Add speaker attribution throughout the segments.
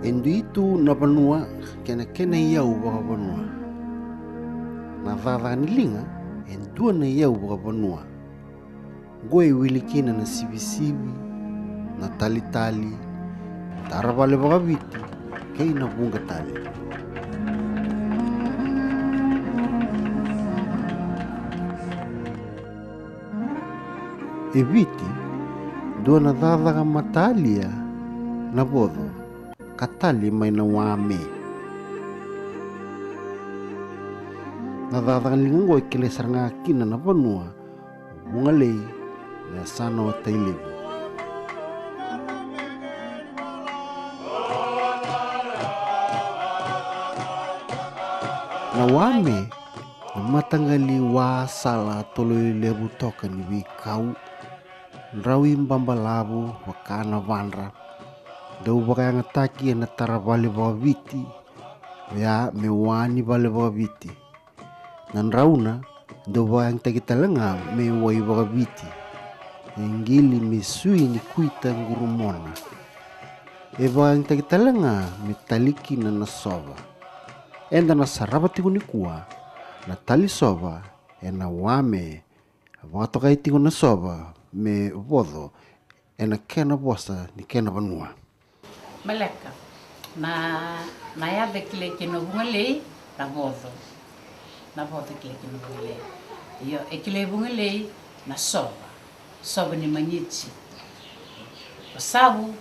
Speaker 1: Enduitu na banua kena iau baka banua. Na vavani linga endua na iau baka banua. Goe wilikina na sibi-sibi, na tali-tali, taravale baka viti, kei na bunga tali. E viti, dua na vavaga matalia na bodo, katali mai na wame. Na vavaga linga goe kele saranga kina na banua, bunga lei na sana o tailebu. Na wame, na matangali wa sala tolo lebu toka ni wikau, nrawi mbambalabu wakana vandra, dau baka ngataki na taravale baka viti, ya mewani vale baka viti. Na nrauna, dau baka takitalanga mewai baka viti. Ngili misui ni kuita ngurumona. Eva ang tagitalanga metaliki na nasova. Enda na sarabati kunikua na tali sova ena wame. Watoka iti kuna sova me vodo ena kena bosta ni kena banua.
Speaker 2: Maleka na ya vekile kino bungale na vodo. Na vodo kile kino bungale. Yo ekile bungale na sova. Soba ni manyichi. O sabu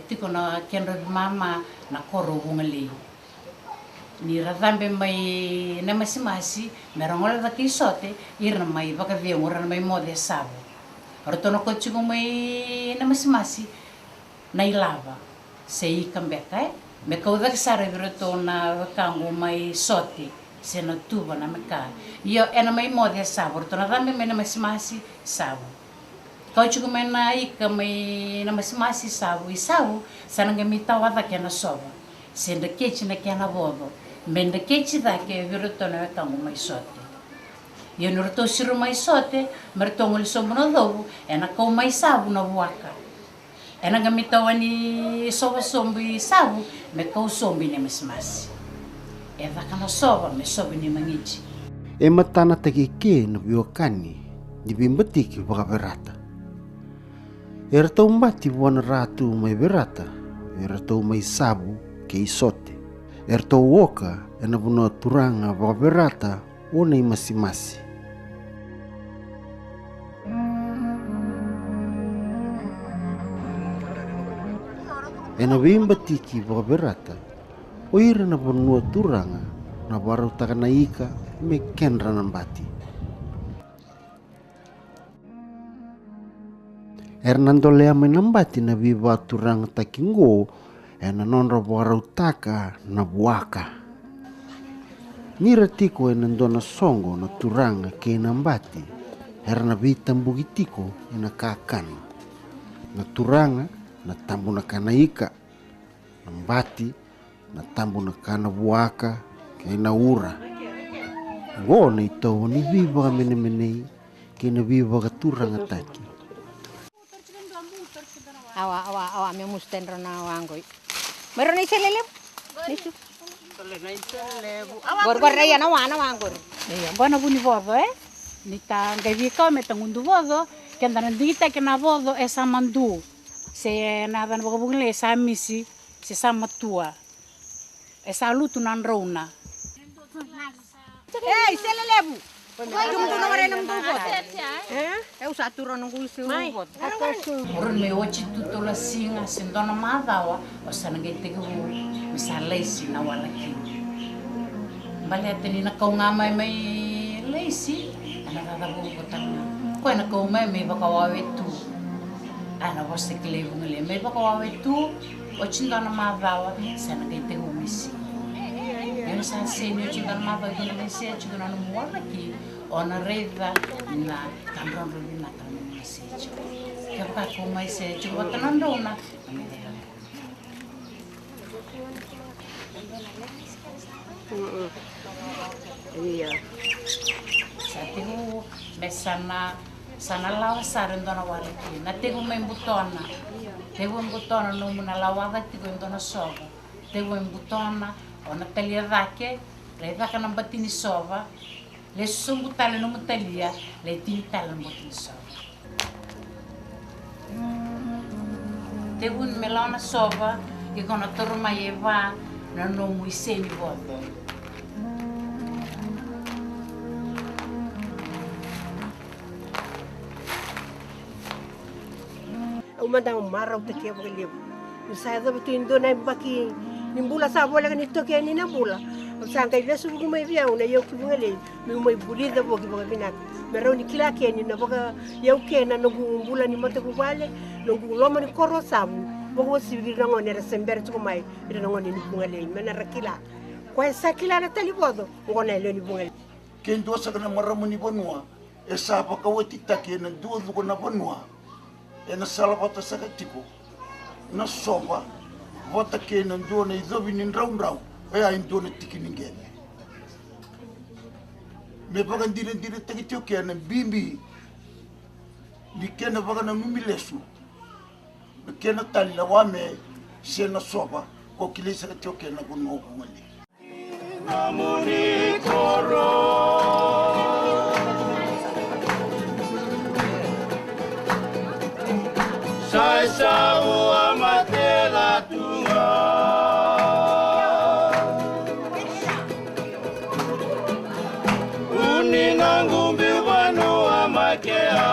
Speaker 2: tiko na kenro mama na koro bungali. Ni radambe mai na masimasi merongola da kisote irna mai baka via ora mai mode sabu. Rotono ko chigo mai na masimasi na ilava. Sei kambeka me kauda sare roto na kango mai sote se na tuba na meka. Io ena mai mode sabu rotono radambe mai na masimasi sabu. Kau cukup main naik kami nama semasi sabu sana kami tahu ada kena soba, senda keci na kena bodo, menda keci tak ke viruto na kamu mai sote. Yo nurto siru mai sote, merto ngol sobo na dobu, ena kau mai sabu na buaka. Ena kami tahu ni soba sombi sabu, me kau sombi ni semasi. Eva kana soba me sobi ni mangici.
Speaker 1: Matana takike na biokani, di bimbetiki baka berata. Ertau mati buana ratu mai berata, ertau mai sabu ke isote. Ertau woka ena buno turanga baka berata ona masi-masi. Ena bimba tiki baka berata, oira na buno turanga na baru takana ika me kenra nambati. Hernando lea menambati na viva turang takingo ena nonra warautaka na buaka. Nira tiko ena ndona songo na turanga ke nambati herna vita mbugitiko ena kakan. Na turanga na tambu na kanaika nambati na tambu na kana buaka ke na ura. Ngona ito ni viva mene ke na viva turanga taki.
Speaker 3: Awa me musten rona wangoi. Meron ni selele. Nisu. Gor ya na wangor.
Speaker 2: Iya, bona buni vodo Ni ta ngai ka me tangundu vodo, que andan dita que na vodo esa mandu. Se na dan boga bugle esa misi, se sama tua. Esa lutu nan rona.
Speaker 3: Selelebu. Dum tu nomor enam tu bot. Eu satu ron ngul se bot.
Speaker 2: Orang me ochi tuto la singa sendona madawa, o sanangai tegu misalai sina wala ki. Bale teni na kau ngamai mai leisi, ana rada bu kotana. Ko na kau mai me baka wawe tu. Ana voste kile ngule me baka wawe tu, ochi ndona madawa sanangai tegu misi. Eu sa seni ochi ndona madawa kile misi ochi ndona wala ki. Ona reda na kamron rubi na kamron message. Kaya ko message wa tanando na.
Speaker 3: Iya.
Speaker 2: Sa tigo besana sana lawa sarin dona wala ki. Na tigo may butona. Tigo butona no muna lawada tigo dona soga. te uen butona, ona talia vake, le vaka na batini sova, le sumbu tale no mutalia, le tini tale no batini sova. Te uen melona sova, ke kona toro mai e wā, na no muiseni voto.
Speaker 3: Umandang marau te kia pake liu. Saya tu betul Indo naik baki nimbula sa boleh kan itu kia ni nambula. Sangkai dia subuh mai biar una yau kibunga le. Miu mai buli da boki boki binak. Merau ni kila kia ni na boka yau kia na nunggu bula ni mata kubale nunggu loma ni koro sabu. Boka sibir nangon era sember tu mai ira nangon ni bunga le. Mana rakila. Kau sakila na Tali Voco ngona le ni bunga.
Speaker 4: Ken dua sakana maramu ni bonua. Esa apa kau tita kia na dua tu kona bonua. Ena sala vota sakatiko na sopa vota ke na ndona izobi ni ndrau e ai ndona tiki ningene me paga dire takitio ke na bimbi ni kena paga na mimilesu me kena tali la wame se na sopa ko kile sakatio ke na gono ngale amuni koro Saisa ua matela tunga Uni ngangumbi wanu amakea